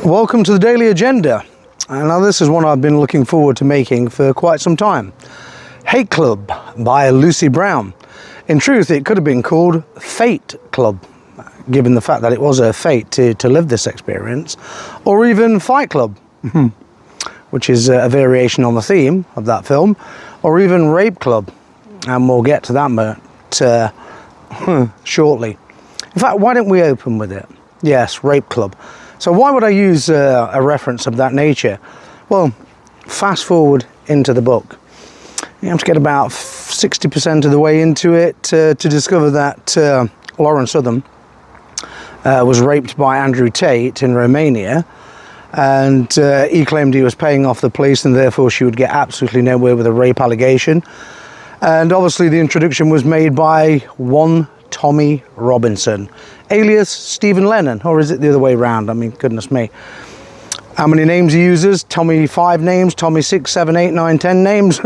Welcome to the Daily Agenda. Now this is one I've been looking forward to making for quite some time. Hate Club by Lucy Brown. In truth, it could have been called Fate Club, given the fact that it was her fate to live this experience, or even Fight Club, which is a variation on the theme of that film, or even Rape Club, and we'll get to that shortly. In fact, why don't we open with it? Yes, Rape Club. So why would I use a reference of that nature? Well, fast forward into the book. You have to get about 60% of the way into it to discover that Lauren Southern was raped by Andrew Tate in Romania, and he claimed he was paying off the police and therefore she would get absolutely nowhere with a rape allegation. And obviously the introduction was made by one Tommy Robinson, alias Stephen Lennon, or is it the other way around? I mean, goodness me. How many names he uses? Tommy 5 names, Tommy 6, 7, 8, 9, 10 names.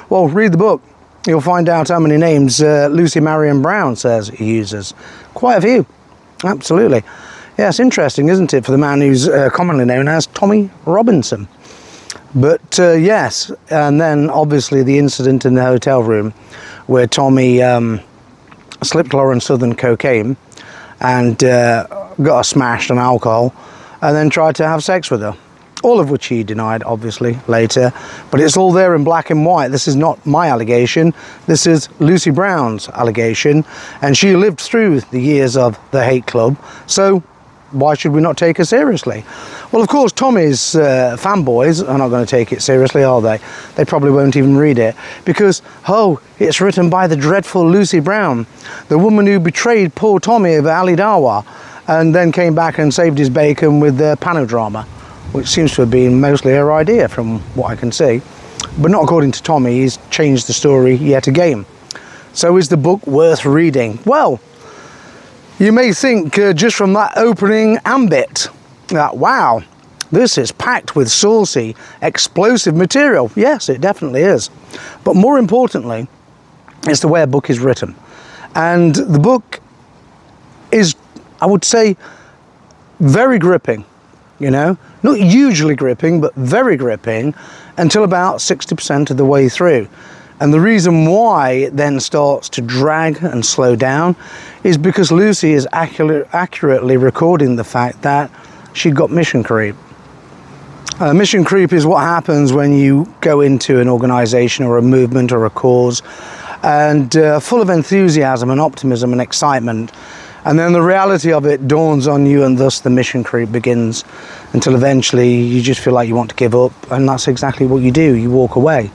Well, read the book. You'll find out how many names Lucy Marion Brown says he uses. Quite a few. Absolutely. Yes, interesting, isn't it, for the man who's commonly known as Tommy Robinson. But yes, and then obviously the incident in the hotel room where Tommy slipped Lauren Southern cocaine and got her smashed on alcohol and then tried to have sex with her. All of which he denied, obviously, later. But it's all there in black and white. This is not my allegation. This is Lucy Brown's allegation. And she lived through the years of the Hate Club. So why should we not take her seriously? Well, of course, Tommy's fanboys are not going to take it seriously, are they? They probably won't even read it. Because, oh, it's written by the dreadful Lucy Brown, the woman who betrayed poor Tommy of Ali Dawa and then came back and saved his bacon with the panodrama, which seems to have been mostly her idea from what I can see. But not according to Tommy. He's changed the story yet again. So is the book worth reading? Well, you may think just from that opening ambit that, wow, this is packed with saucy, explosive material. Yes, it definitely is. But more importantly, it's the way a book is written. And the book is, I would say, very gripping, you know, not hugely gripping, but very gripping until about 60% of the way through. And the reason why it then starts to drag and slow down is because Lucy is accurately recording the fact that she got mission creep. Mission creep is what happens when you go into an organization or a movement or a cause and full of enthusiasm and optimism and excitement, and then the reality of it dawns on you, and thus the mission creep begins until eventually you just feel like you want to give up, and that's exactly what you do. You walk away,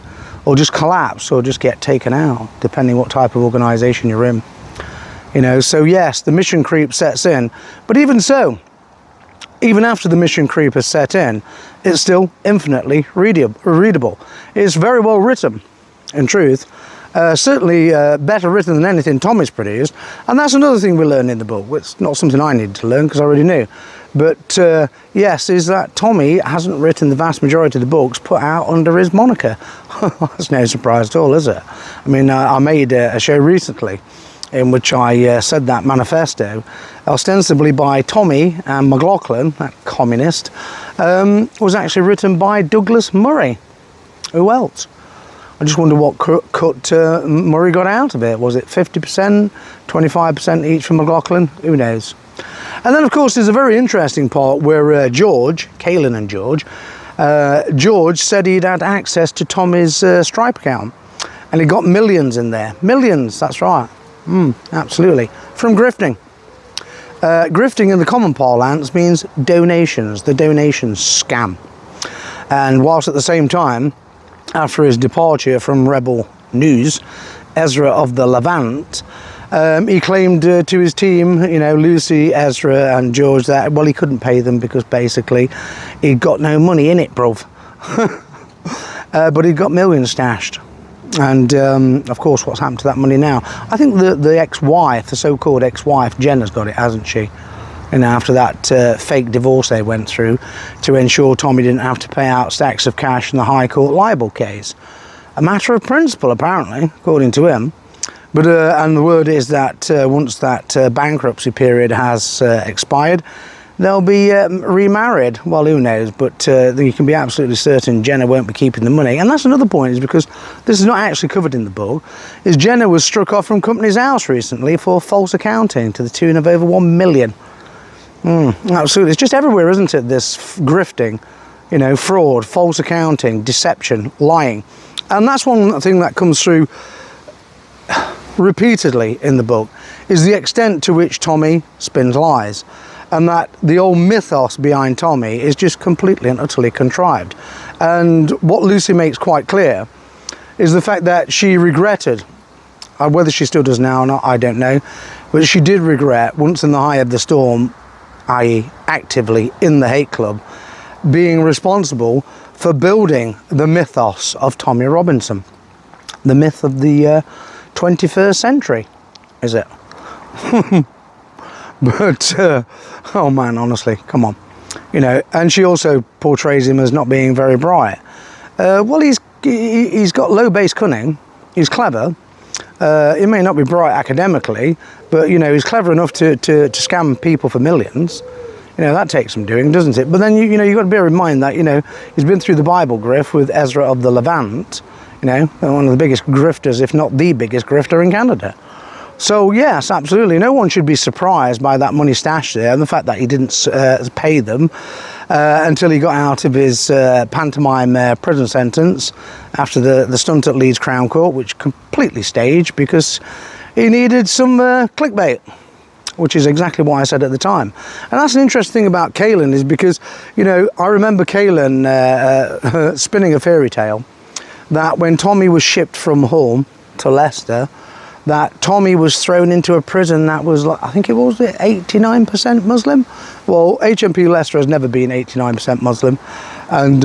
or just collapse, or just get taken out, depending what type of organization you're in. You know, so yes, the mission creep sets in, but even so, even after the mission creep has set in, it's still infinitely readable. It's very well written, in truth. Certainly better written than anything Tommy's produced, and that's another thing we learn in the book. It's not something I needed to learn because I already knew, but yes, is that Tommy hasn't written the vast majority of the books put out under his moniker. That's no surprise at all, is it? I mean, I made a show recently in which I said that manifesto, ostensibly by Tommy and McLaughlin, that communist, was actually written by Douglas Murray. Who else? I just wonder what cut Murray got out of it. Was it 50%, 25% each from McLaughlin? Who knows? And then, of course, there's a very interesting part where George, Kaylin and George said he'd had access to Tommy's Stripe account. And he got millions in there. Millions, that's right. Absolutely. From grifting. Grifting in the common parlance means donations, the donations scam. And whilst at the same time, after his departure from Rebel News, Ezra of the Levant, he claimed to his team, you know, Lucy, Ezra and George, that, well, he couldn't pay them because basically he'd got no money in it, bruv. But he'd got millions stashed. And, of course, what's happened to that money now? I think the ex-wife, the so-called ex-wife, Jenna's got it, hasn't she? You know, after that fake divorce they went through to ensure Tommy didn't have to pay out stacks of cash in the High Court libel case. A matter of principle, apparently, according to him. But and the word is that once that bankruptcy period has expired, they'll be remarried. Well, who knows, but you can be absolutely certain Jenna won't be keeping the money. And that's another point, is because this is not actually covered in the book, is Jenna was struck off from Companies House recently for false accounting to the tune of over 1 million. Absolutely. It's just everywhere, isn't it, this grifting, you know, fraud, false accounting, deception, lying. And that's one thing that comes through repeatedly in the book, is the extent to which Tommy spins lies, and that the old mythos behind Tommy is just completely and utterly contrived. And what Lucy makes quite clear is the fact that she regretted, whether she still does now or not, I don't know, but she did regret, once in the eye of the storm, i.e. actively in the hate club, being responsible for building the mythos of Tommy Robinson, the myth of the 21st century, is it? But oh man, honestly, come on, you know. And she also portrays him as not being very bright. Well, he's got low base cunning. He's clever. He may not be bright academically, but you know, he's clever enough to scam people for millions. You know, that takes some doing, doesn't it? But then you know, you've got to bear in mind that, you know, he's been through the Bible grift with Ezra of the Levant. You know, one of the biggest grifters, if not the biggest grifter in Canada. So yes, absolutely, no one should be surprised by that money stashed there, and the fact that he didn't pay them until he got out of his pantomime prison sentence after the stunt at Leeds Crown Court, which completely staged because he needed some clickbait, which is exactly what I said at the time. And that's an interesting thing about Kaylin, is because, you know, I remember Kaylin spinning a fairy tale that when Tommy was shipped from Hull to Leicester, that Tommy was thrown into a prison that was, like, I think it was 89% Muslim. Well, HMP Leicester has never been 89% Muslim, and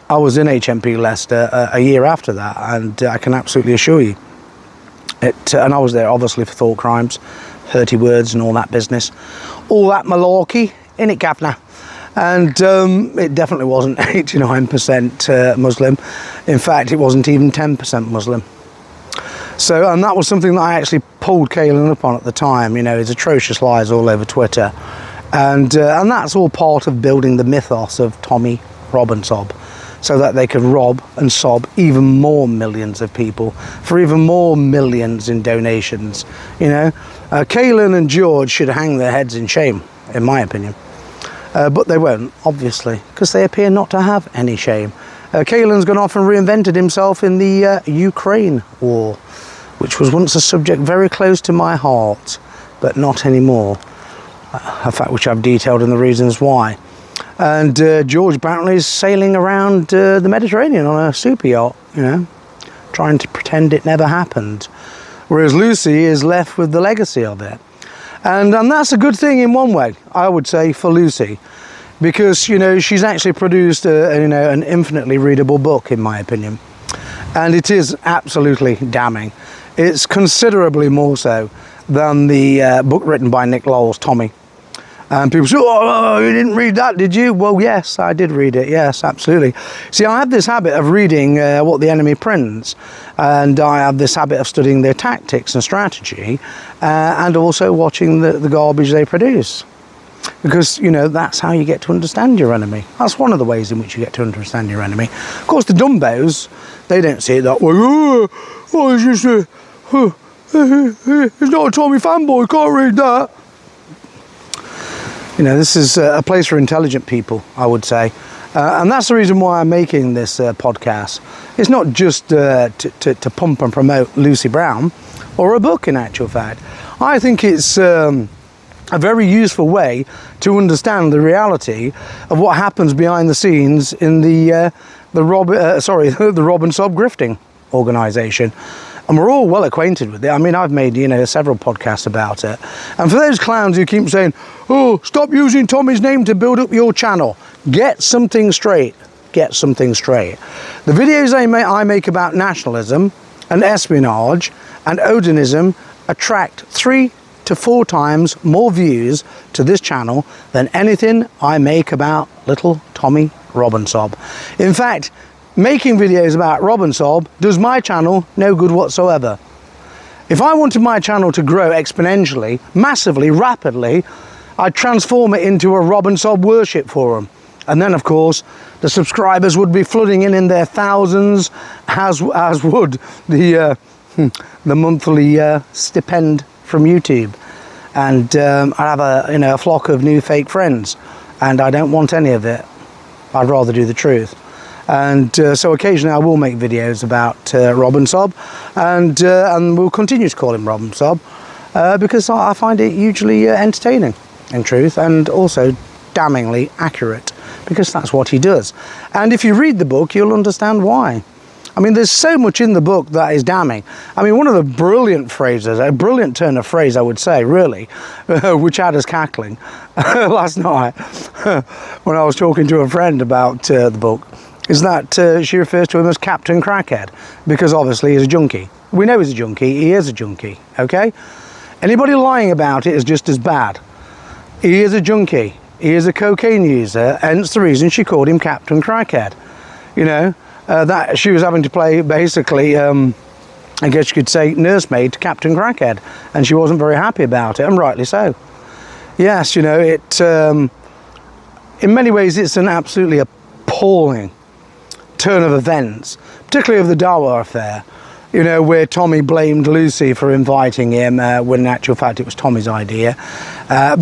I was in HMP Leicester a year after that, and I can absolutely assure you, and I was there obviously for thought crimes, 30 words and all that business, all that malarkey, innit, Gavna? And it definitely wasn't 89% Muslim. In fact, it wasn't even 10% Muslim. So, and that was something that I actually pulled Kaylin up on at the time. You know, his atrocious lies all over Twitter, and that's all part of building the mythos of Tommy Robinson, so that they could rob and sob even more millions of people for even more millions in donations. You know, Kaylin and George should hang their heads in shame, in my opinion, but they won't, obviously, because they appear not to have any shame. Kaylin's gone off and reinvented himself in the Ukraine war, which was once a subject very close to my heart, but not anymore. A fact which I've detailed in the reasons why. And George apparently is sailing around the Mediterranean on a super yacht, you know, trying to pretend it never happened. Whereas Lucy is left with the legacy of it. And that's a good thing in one way, I would say, for Lucy. Because, you know, she's actually produced an infinitely readable book, in my opinion. And it is absolutely damning. It's considerably more so than the book written by Nick Lowell's Tommy. And people say, oh, you didn't read that, did you? Well, yes, I did read it. Yes, absolutely. See, I have this habit of reading what the enemy prints. And I have this habit of studying their tactics and strategy. And also watching the garbage they produce. Because, you know, that's how you get to understand your enemy. That's one of the ways in which you get to understand your enemy. Of course, the dumbos, they don't see it that way. Oh, it's just it's not a Tommy fanboy, can't read that. You know, this is a place for intelligent people, I would say. And that's the reason why I'm making this podcast. It's not just to pump and promote Lucy Brown, or a book in actual fact. I think it's a very useful way to understand the reality of what happens behind the scenes in the Rob and Sob grifting organisation. And we're all well acquainted with it. I mean, I've made, you know, several podcasts about it. And for those clowns who keep saying, oh, stop using Tommy's name to build up your channel, get something straight. Get something straight. The videos I make about nationalism and espionage and Odinism attract 3 to 4 times more views to this channel than anything I make about little Tommy Robinson. In fact, making videos about Robinson does my channel no good whatsoever. If I wanted my channel to grow exponentially, massively, rapidly, I'd transform it into a Rob and Sob worship forum. And then, of course, the subscribers would be flooding in their thousands, as would the monthly stipend from YouTube. And I'd have a flock of new fake friends, and I don't want any of it. I'd rather do the truth. And so occasionally I will make videos about Rob and Sob, and we'll continue to call him Rob and Sob because I find it hugely entertaining, in truth, and also damningly accurate, because that's what he does. And if you read the book, you'll understand why. I mean, there's so much in the book that is damning. I mean, one of the brilliant phrases, a brilliant turn of phrase, I would say, really, which had us cackling last night when I was talking to a friend about the book, is that she refers to him as Captain Crackhead, because obviously he's a junkie. We know he's a junkie, he is a junkie, okay? Anybody lying about it is just as bad. He is a junkie, he is a cocaine user, hence the reason she called him Captain Crackhead. You know, that she was having to play basically, I guess you could say, nursemaid to Captain Crackhead, and she wasn't very happy about it, and rightly so. Yes, you know, it, in many ways it's an absolutely appalling turn of events, particularly of the Dawa affair, you know, where Tommy blamed Lucy for inviting him when in actual fact it was Tommy's idea,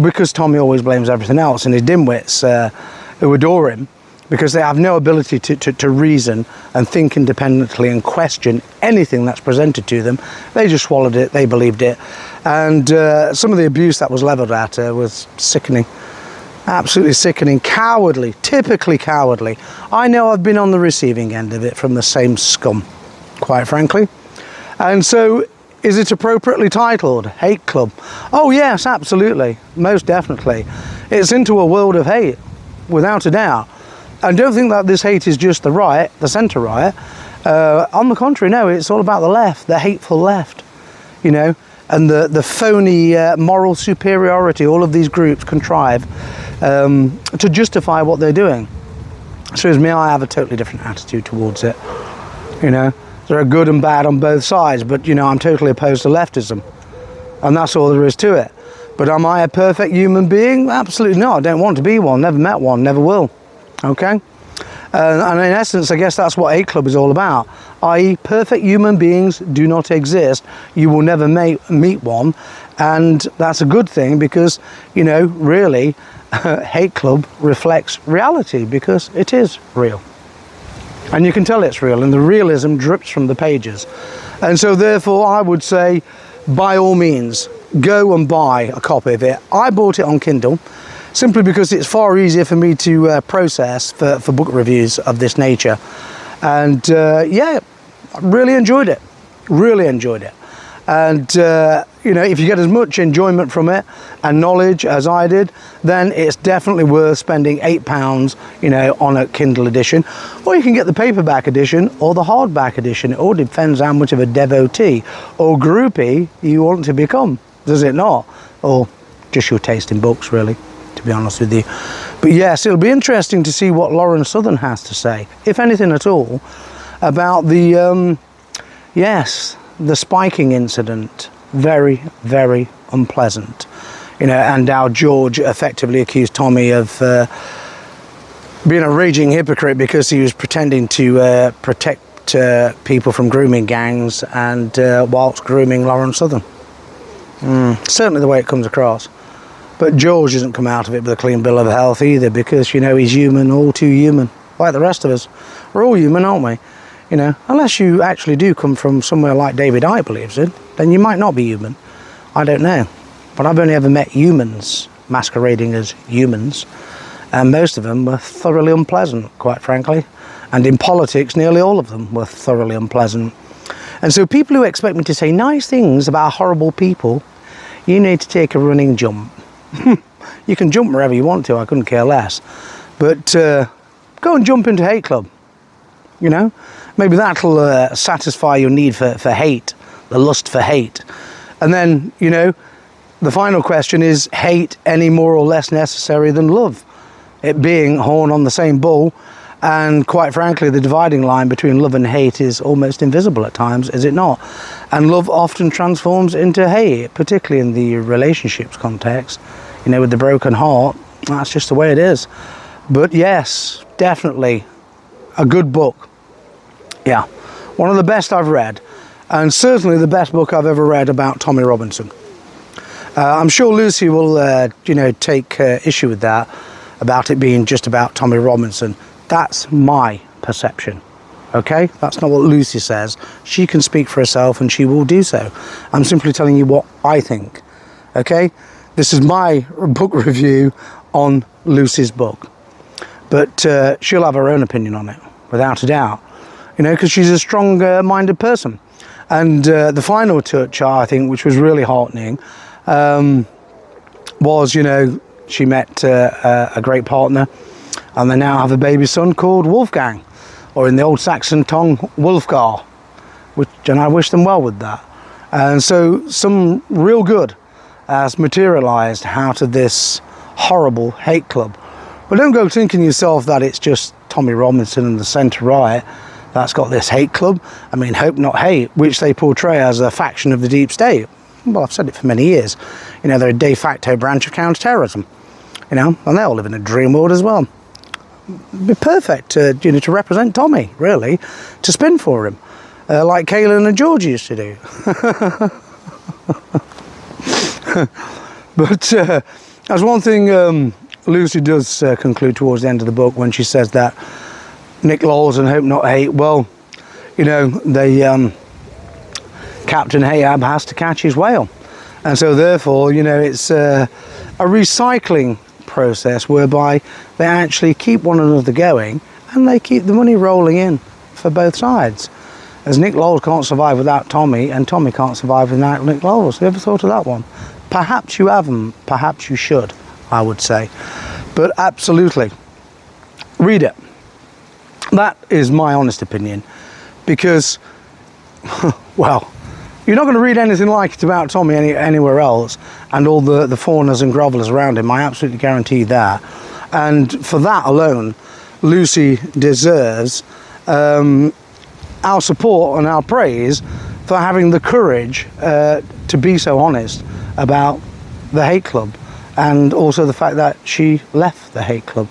because Tommy always blames everything else, and his dimwits who adore him because they have no ability to reason and think independently and question anything that's presented to them. They just swallowed it, they believed it, and some of the abuse that was levelled at her was sickening. Absolutely sickening, cowardly, typically cowardly. I know I've been on the receiving end of it from the same scum, quite frankly. And so, is it appropriately titled Hate Club? Oh yes, absolutely, most definitely. It's into a world of hate, without a doubt. And don't think that this hate is just the right, the centre right. On the contrary, no, it's all about the left, the hateful left, you know, and the phony moral superiority all of these groups contrive to justify what they're doing. So as me, I have a totally different attitude towards it. You know, there are good and bad on both sides, but you know, I'm totally opposed to leftism, and that's all there is to it. But am I a perfect human being? Absolutely not. I don't want to be one, never met one, never will. Okay? And in essence, I guess that's what Hate Club is all about, i.e. perfect human beings do not exist. You will never meet one, and that's a good thing because, you know, really, Hate Club reflects reality because it is real. And you can tell it's real, and the realism drips from the pages. And so therefore, I would say, by all means, go and buy a copy of it. I bought it on Kindle, simply because it's far easier for me to process for book reviews of this nature. And yeah, I really enjoyed it, and you know, if you get as much enjoyment from it and knowledge as I did, then it's definitely worth spending £8, you know, on a Kindle edition, or you can get the paperback edition or the hardback edition. It all depends how much of a devotee or groupie you want to become, does it not? Or just your taste in books, really, to be honest with you. But yes, it'll be interesting to see what Lauren Southern has to say, if anything at all, about the yes, the spiking incident. Very, very unpleasant, you know, and how George effectively accused Tommy of being a raging hypocrite because he was pretending to protect people from grooming gangs, and whilst grooming Lauren Southern. Certainly the way it comes across. But George hasn't come out of it with a clean bill of health either, because, you know, he's human, all too human, like the rest of us. We're all human, aren't we? You know, unless you actually do come from somewhere like David Icke believes in, then you might not be human. I don't know. But I've only ever met humans masquerading as humans, and most of them were thoroughly unpleasant, quite frankly. And in politics, nearly all of them were thoroughly unpleasant. And so people who expect me to say nice things about horrible people, you need to take a running jump. You can jump wherever you want to, I couldn't care less. But go and jump into Hate Club, you know? Maybe that'll satisfy your need for hate, the lust for hate. And then, you know, the final question is hate any more or less necessary than love? It being horn on the same bull, and quite frankly, the dividing line between love and hate is almost invisible at times, is it not? And love often transforms into hate, particularly in the relationships context. you know, with the broken heart. That's just the way it is. But yes, definitely a good book. Yeah, one of the best I've read, and certainly the best book I've ever read about Tommy Robinson. I'm sure Lucy will, you know, take issue with that, about it being just about Tommy Robinson. That's my perception, okay? That's not what Lucy says. She can speak for herself, and she will do so. I'm simply telling you what I think, okay? This is my book review on Lucy's book. But she'll have her own opinion on it, without a doubt. You know, because she's a strong-minded person. And the final touch, I think, which was really heartening, was, you know, she met a great partner, and they now have a baby son called Wolfgang, or in the old Saxon tongue, Wolfgar, and I wish them well with that. And so some real good has materialised out of this horrible hate club. But don't go thinking yourself that it's just Tommy Robinson and the centre-right that's got this hate club. I mean, hope not hate, which they portray as a faction of the deep state. Well, I've said it for many years. You know, they're a de facto branch of counter-terrorism. You know, and they all live in a dream world as well. It'd be perfect to, you know, to represent Tommy, really, to spin for him, like Kaylin and George used to do. But there's one thing Lucy does conclude towards the end of the book when she says that Nick Lawes and Hope Not Hate, well, you know, Captain Ahab has to catch his whale. And so therefore, you know, it's a recycling process whereby they actually keep one another going and they keep the money rolling in for both sides. As Nick Lawes can't survive without Tommy, and Tommy can't survive without Nick Lawes. Have you ever thought of that one? Perhaps you haven't, perhaps you should, I would say. But absolutely, read it. That is my honest opinion, because, well, you're not going to read anything like it about Tommy anywhere else, and all the fawners and grovellers around him. I absolutely guarantee that. And for that alone, Lucy deserves our support and our praise for having the courage to be so honest about the hate club, and also the fact that she left the hate club.